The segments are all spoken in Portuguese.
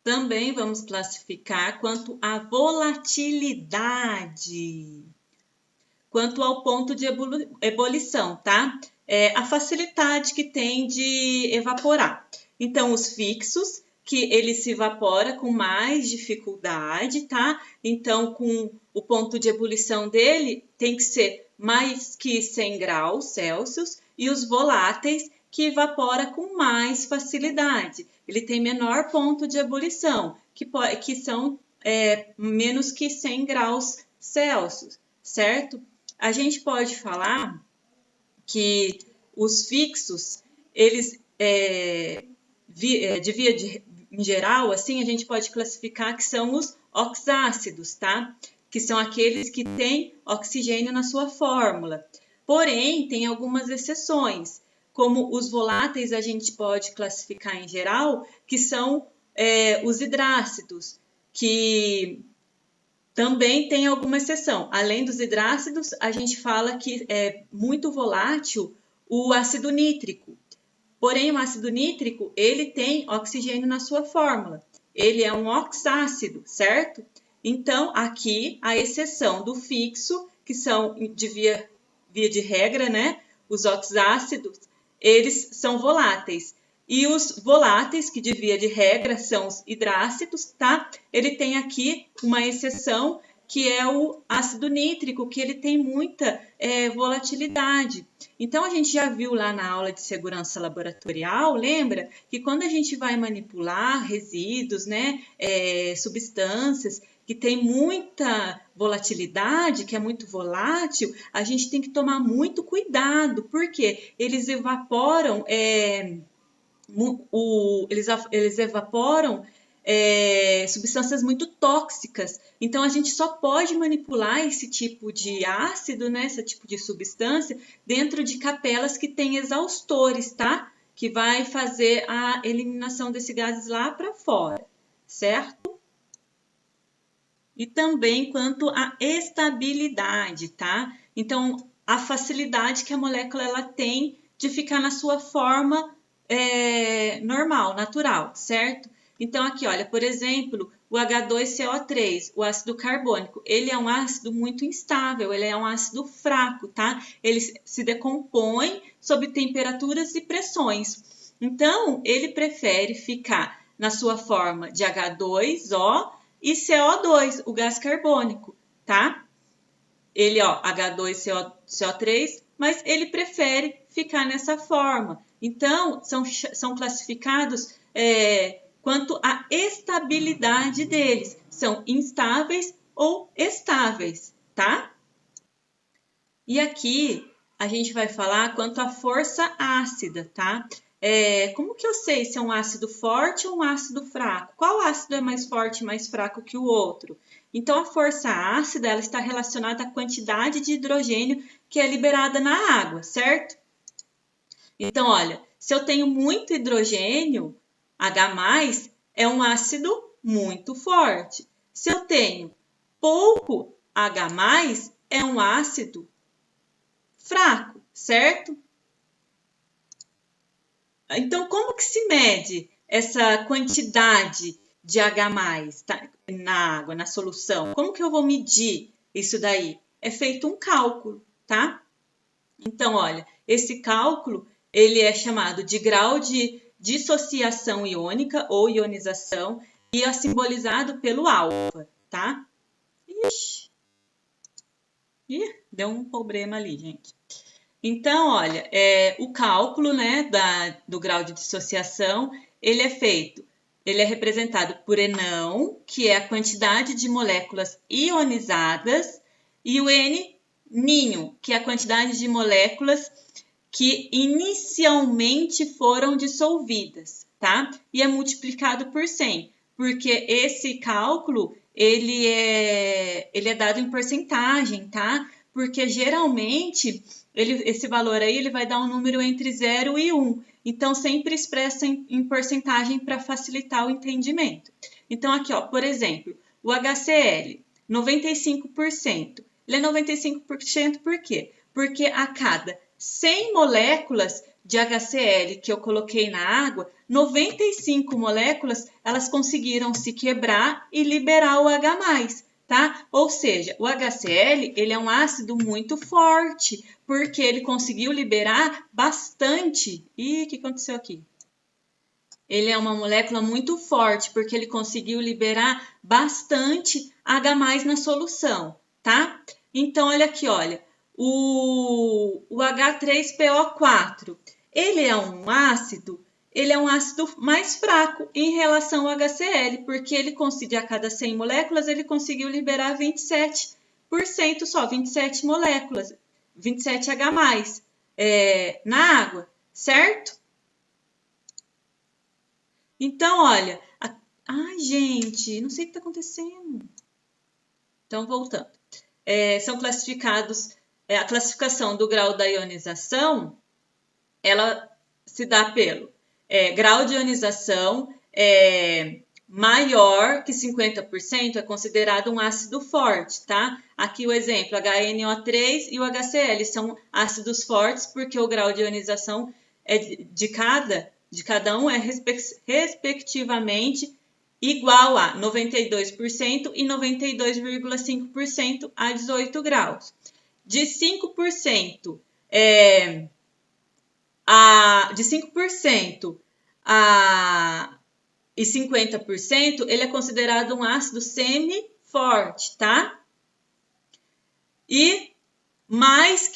Também vamos classificar quanto à volatilidade, quanto ao ponto de ebulição, tá? A facilidade que tem de evaporar. Então, os fixos, que ele se evapora com mais dificuldade, tá? Então, com o ponto de ebulição dele tem que ser mais que 100 graus Celsius, e os voláteis, que evapora com mais facilidade. Ele tem menor ponto de ebulição, que são menos que 100 graus Celsius, certo? A gente pode falar que os fixos, eles, em geral, assim, a gente pode classificar que são os oxácidos, tá? Que são aqueles que têm oxigênio na sua fórmula. Porém, tem algumas exceções, como os voláteis a gente pode classificar em geral, que são os hidrácidos, que também tem alguma exceção. Além dos hidrácidos, a gente fala que é muito volátil o ácido nítrico. Porém, o ácido nítrico, ele tem oxigênio na sua fórmula. Ele é um oxácido, certo? Então, aqui, a exceção do fixo, que são de via de regra, né? Os oxácidos, eles são voláteis. E os voláteis, que de via de regra são os hidrácidos, tá? Ele tem aqui uma exceção, que é o ácido nítrico, que ele tem muita volatilidade. Então, a gente já viu lá na aula de segurança laboratorial, lembra? Que quando a gente vai manipular resíduos, né? Substâncias que tem muita volatilidade, que é muito volátil, a gente tem que tomar muito cuidado, porque eles evaporam... eles evaporam substâncias muito tóxicas. Então, a gente só pode manipular esse tipo de ácido, né, esse tipo de substância, dentro de capelas que têm exaustores, tá? Que vai fazer a eliminação desses gases lá para fora, certo? E também quanto à estabilidade, tá? Então, a facilidade que a molécula ela tem de ficar na sua forma normal, natural, certo? Então, aqui, olha, por exemplo, o H2CO3, o ácido carbônico, ele é um ácido muito instável, ele é um ácido fraco, tá? Ele se decompõe sob temperaturas e pressões. Então, ele prefere ficar na sua forma de H2O e CO2, o gás carbônico, tá? Ele, ó, H2CO3, mas ele prefere ficar nessa forma. Então, são classificados quanto à estabilidade deles. São instáveis ou estáveis, tá? E aqui a gente vai falar quanto à força ácida, tá? Como que eu sei se é um ácido forte ou um ácido fraco? Qual ácido é mais forte e mais fraco que o outro? Então, a força ácida ela está relacionada à quantidade de hidrogênio que é liberada na água, certo? Então, olha, se eu tenho muito hidrogênio, H+, é um ácido muito forte. Se eu tenho pouco H+, é um ácido fraco, certo? Então, como que se mede essa quantidade de H+, tá, na água, na solução? Como que eu vou medir isso daí? É feito um cálculo, tá? Então, olha, esse cálculo, ele é chamado de grau de dissociação iônica ou ionização e é simbolizado pelo alfa, tá? Ixi! Ih, deu um problema ali, gente. Então, olha, o cálculo, né, do grau de dissociação, ele é representado por Enão, que é a quantidade de moléculas ionizadas, e o Ninho, que é a quantidade de moléculas que inicialmente foram dissolvidas, tá? E é multiplicado por 100, porque esse cálculo, ele é dado em porcentagem, tá? Porque geralmente esse valor aí ele vai dar um número entre 0 e 1. Então, sempre expressa em porcentagem para facilitar o entendimento. Então, aqui, ó, por exemplo, o HCl, 95%. Ele é 95% por quê? Porque a cada 100 moléculas de HCl que eu coloquei na água, 95 moléculas, elas conseguiram se quebrar e liberar o H+, tá? Ou seja, o HCl, ele é um ácido muito forte, porque ele conseguiu liberar bastante. Ih, o que aconteceu aqui? Ele é uma molécula muito forte, porque ele conseguiu liberar bastante H+ na solução, tá? Então, olha aqui, olha. O H3PO4, ele é um ácido mais fraco em relação ao HCl, porque ele conseguiu, a cada 100 moléculas, ele conseguiu liberar 27% só, 27 moléculas, 27 H+, na água, certo? Então, olha, ai, gente, não sei o que está acontecendo. Então, voltando. São classificados, a classificação do grau da ionização, ela se dá pelo grau de ionização maior que 50% é considerado um ácido forte, tá? Aqui o exemplo, HNO3 e o HCl são ácidos fortes porque o grau de ionização de cada um é respectivamente igual a 92% e 92,5% a 18 graus. De 5% e 50%, ele é considerado um ácido semi-forte, tá? E menos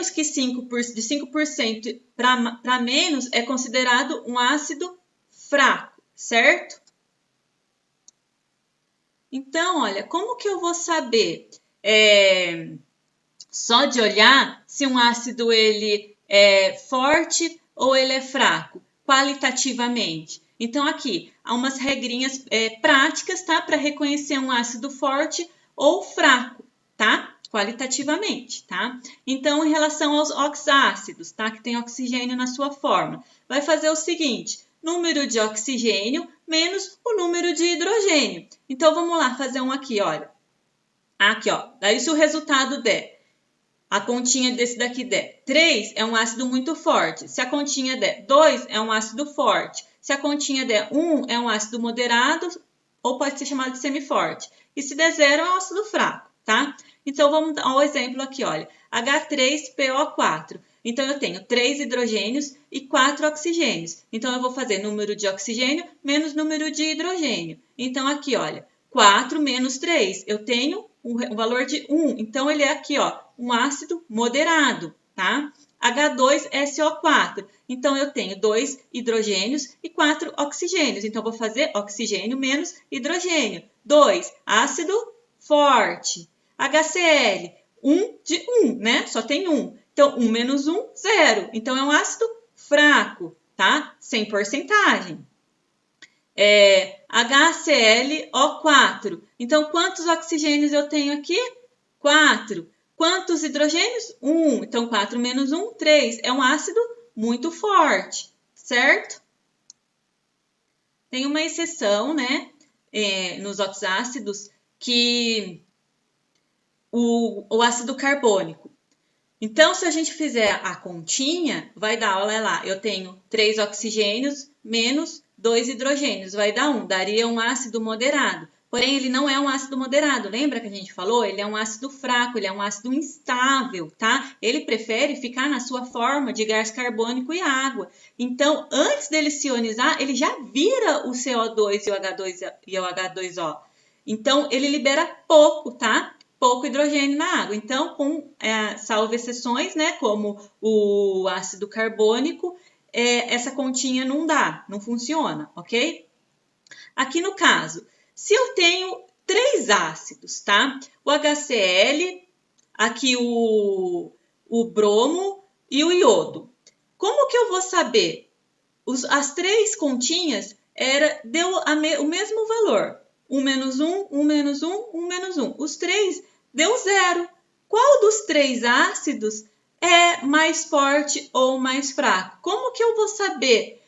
que 5%, de 5% para menos é considerado um ácido fraco, certo? Então, olha, como que eu vou saber só de olhar se um ácido ele é forte ou ele é fraco, qualitativamente? Então, aqui, há umas regrinhas práticas, tá? Para reconhecer um ácido forte ou fraco, tá? Qualitativamente, tá? Então, em relação aos oxácidos, tá? Que tem oxigênio na sua forma, vai fazer o seguinte: número de oxigênio menos o número de hidrogênio. Então, vamos lá fazer um aqui, olha. Aqui, ó. Daí, se o resultado der, a continha desse daqui der 3, é um ácido muito forte. Se a continha der 2, é um ácido forte. Se a continha der 1, é um ácido moderado ou pode ser chamado de semiforte. E se der 0, é um ácido fraco, tá? Então, vamos dar um exemplo aqui, olha. H3PO4. Então, eu tenho 3 hidrogênios e 4 oxigênios. Então, eu vou fazer número de oxigênio menos número de hidrogênio. Então, aqui, olha, 4 menos 3, eu tenho um valor de 1. Então, ele é aqui, ó, um ácido moderado, tá? H2SO4. Então, eu tenho 2 hidrogênios e 4 oxigênios. Então, eu vou fazer oxigênio menos hidrogênio. 2, ácido forte. HCl, 1 de 1, né? Só tem 1. Então, 1 menos 1, 0. Então, é um ácido fraco, tá? Sem porcentagem. HClO4. Então, quantos oxigênios eu tenho aqui? 4. Quantos hidrogênios? 1. Então, 4 menos 1, 3. É um ácido muito forte, certo? Tem uma exceção, né? Nos oxácidos, que o ácido carbônico. Então, se a gente fizer a continha, vai dar, olha lá, eu tenho 3 oxigênios menos 2 hidrogênios, vai dar 1, daria um ácido moderado. Porém, ele não é um ácido moderado, lembra que a gente falou? Ele é um ácido fraco, ele é um ácido instável, tá? Ele prefere ficar na sua forma de gás carbônico e água. Então, antes dele se ionizar, ele já vira o CO2 e o H2O. Então, ele libera pouco, tá? Pouco hidrogênio na água. Então, salvo exceções, né, como o ácido carbônico, essa continha não dá, não funciona, ok? Aqui no caso, se eu tenho 3 ácidos, tá? O HCl, aqui o bromo e o iodo. Como que eu vou saber? As 3 continhas deu o mesmo valor. 1 menos 1, 1 menos 1, 1 menos 1. Os 3 deu 0. Qual dos 3 ácidos é mais forte ou mais fraco? Como que eu vou saber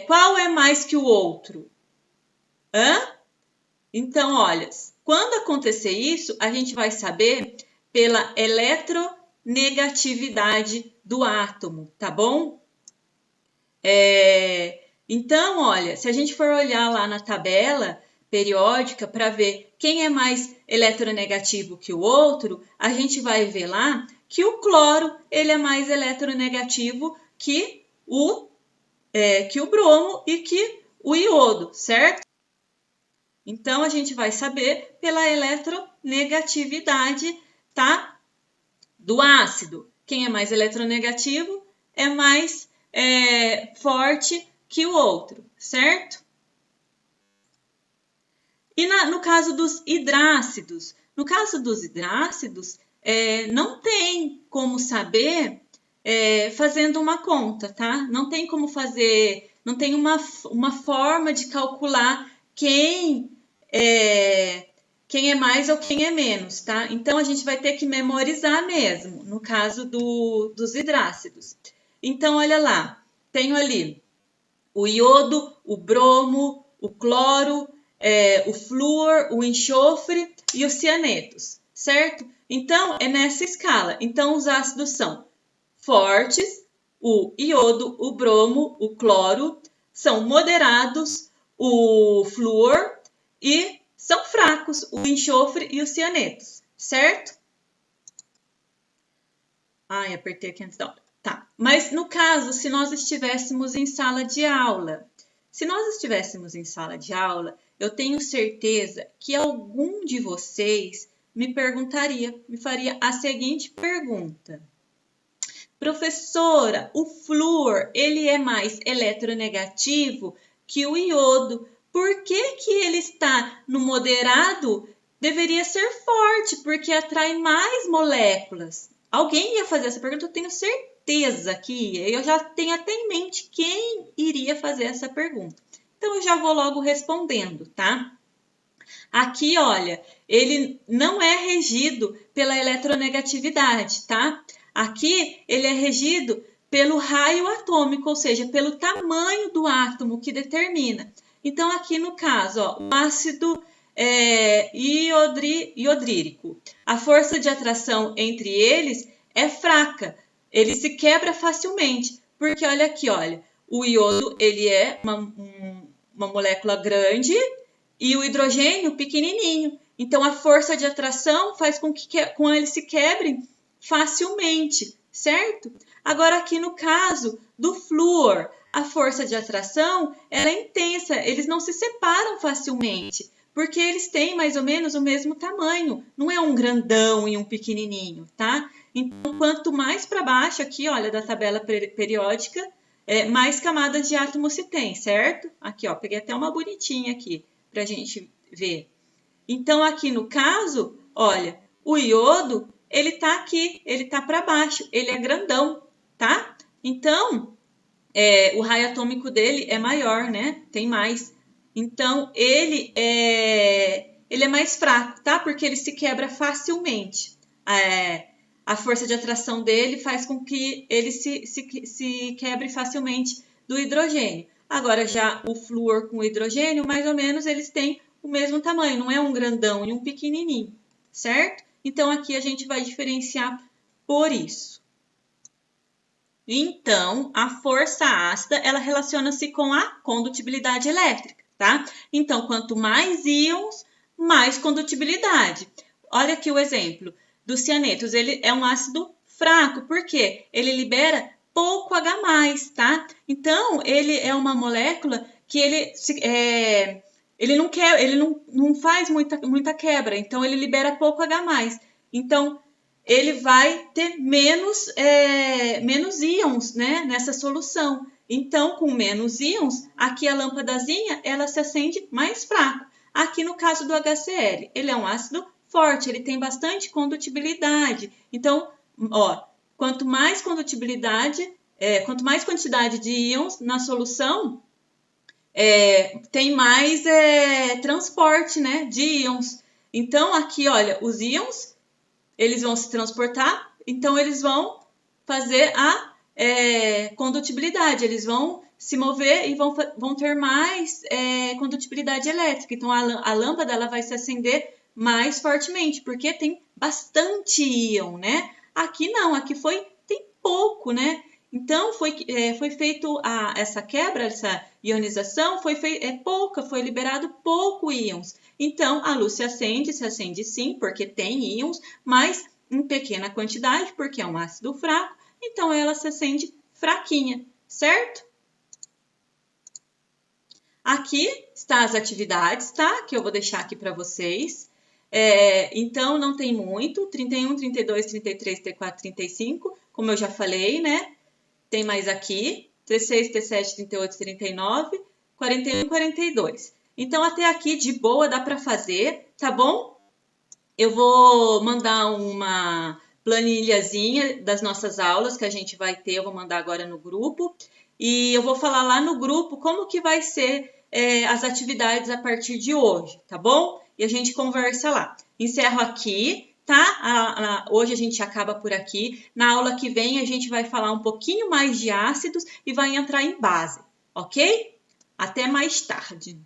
qual é mais que o outro? Então, olha, quando acontecer isso, a gente vai saber pela eletronegatividade do átomo, tá bom? Então, olha, se a gente for olhar lá na tabela periódica para ver quem é mais eletronegativo que o outro, a gente vai ver lá que o cloro ele é mais eletronegativo que o bromo e que o iodo, certo? Então, a gente vai saber pela eletronegatividade, tá? Do ácido. Quem é mais eletronegativo é mais forte que o outro, certo? E no caso dos hidrácidos? No caso dos hidrácidos, não tem como saber fazendo uma conta, tá? Não tem como fazer, não tem uma forma de calcular quem é mais ou quem é menos, tá? Então, a gente vai ter que memorizar mesmo, no caso dos hidrácidos. Então, olha lá, tenho ali o iodo, o bromo, o cloro, o flúor, o enxofre e os cianetos, certo? Então, é nessa escala. Então, os ácidos são fortes, o iodo, o bromo, o cloro, são moderados, o flúor, e são fracos, o enxofre e os cianetos, certo? Ai, apertei aqui antes da hora. Tá, mas no caso, se nós estivéssemos em sala de aula, eu tenho certeza que algum de vocês me faria a seguinte pergunta. Professora, o flúor, ele é mais eletronegativo que o iodo. Por que ele está no moderado? Deveria ser forte, porque atrai mais moléculas. Alguém ia fazer essa pergunta? Eu tenho certeza que ia. Eu já tenho até em mente quem iria fazer essa pergunta. Então, eu já vou logo respondendo, tá? Aqui, olha, ele não é regido pela eletronegatividade, tá? Aqui, ele é regido pelo raio atômico, ou seja, pelo tamanho do átomo que determina. Então, aqui no caso, ó, o ácido iodrírico, a força de atração entre eles é fraca, ele se quebra facilmente, porque olha aqui, olha, o iodo ele é uma molécula grande e o hidrogênio pequenininho. Então, a força de atração faz com que eles se quebrem facilmente, certo? Agora, aqui no caso do flúor, a força de atração ela é intensa, eles não se separam facilmente, porque eles têm mais ou menos o mesmo tamanho, não é um grandão e um pequenininho, tá? Então, quanto mais para baixo aqui, olha, da tabela periódica, mais camadas de átomo se tem, certo? Aqui, ó, peguei até uma bonitinha aqui para a gente ver. Então, aqui no caso, olha, o iodo, ele tá aqui, ele tá para baixo, ele é grandão, tá? Então, o raio atômico dele é maior, né? Tem mais. Então, ele é mais fraco, tá? Porque ele se quebra facilmente. A força de atração dele faz com que ele se quebre facilmente do hidrogênio. Agora, já o flúor com o hidrogênio, mais ou menos, eles têm o mesmo tamanho. Não é um grandão e um pequenininho, certo? Então, aqui a gente vai diferenciar por isso. Então, a força ácida, ela relaciona-se com a condutibilidade elétrica, tá? Então, quanto mais íons, mais condutibilidade. Olha aqui o exemplo dos cianetos. Ele é um ácido fraco, por quê? Ele libera pouco H+, tá? Então, ele é uma molécula que ele não faz muita quebra, então ele libera pouco H+. Então, ele vai ter menos íons, né, nessa solução. Então, com menos íons, aqui a lâmpadazinha, ela se acende mais fraco. Aqui no caso do HCl, ele é um ácido forte, ele tem bastante condutibilidade. Então, ó, quanto mais condutibilidade, quanto mais quantidade de íons na solução, tem mais transporte, né, de íons. Então, aqui, olha, os íons, eles vão se transportar, então eles vão fazer a condutibilidade, eles vão se mover e vão ter mais condutibilidade elétrica. Então, a lâmpada ela vai se acender mais fortemente, porque tem bastante íon, né? Aqui não, aqui tem pouco, né? Então, foi feito essa quebra, essa ionização, pouca, foi liberado pouco íons. Então, a luz se acende sim, porque tem íons, mas em pequena quantidade, porque é um ácido fraco, então ela se acende fraquinha, certo? Aqui está as atividades, tá? Que eu vou deixar aqui para vocês. Então, não tem muito, 31, 32, 33, 34, 35, como eu já falei, né? Tem mais aqui, T6, T7, 38, 39, 41 e 42. Então, até aqui, de boa, dá para fazer, tá bom? Eu vou mandar uma planilhazinha das nossas aulas que a gente vai ter, eu vou mandar agora no grupo. E eu vou falar lá no grupo como que vai ser as atividades a partir de hoje, tá bom? E a gente conversa lá. Encerro aqui, tá? Hoje a gente acaba por aqui. Na aula que vem a gente vai falar um pouquinho mais de ácidos e vai entrar em base, ok? Até mais tarde.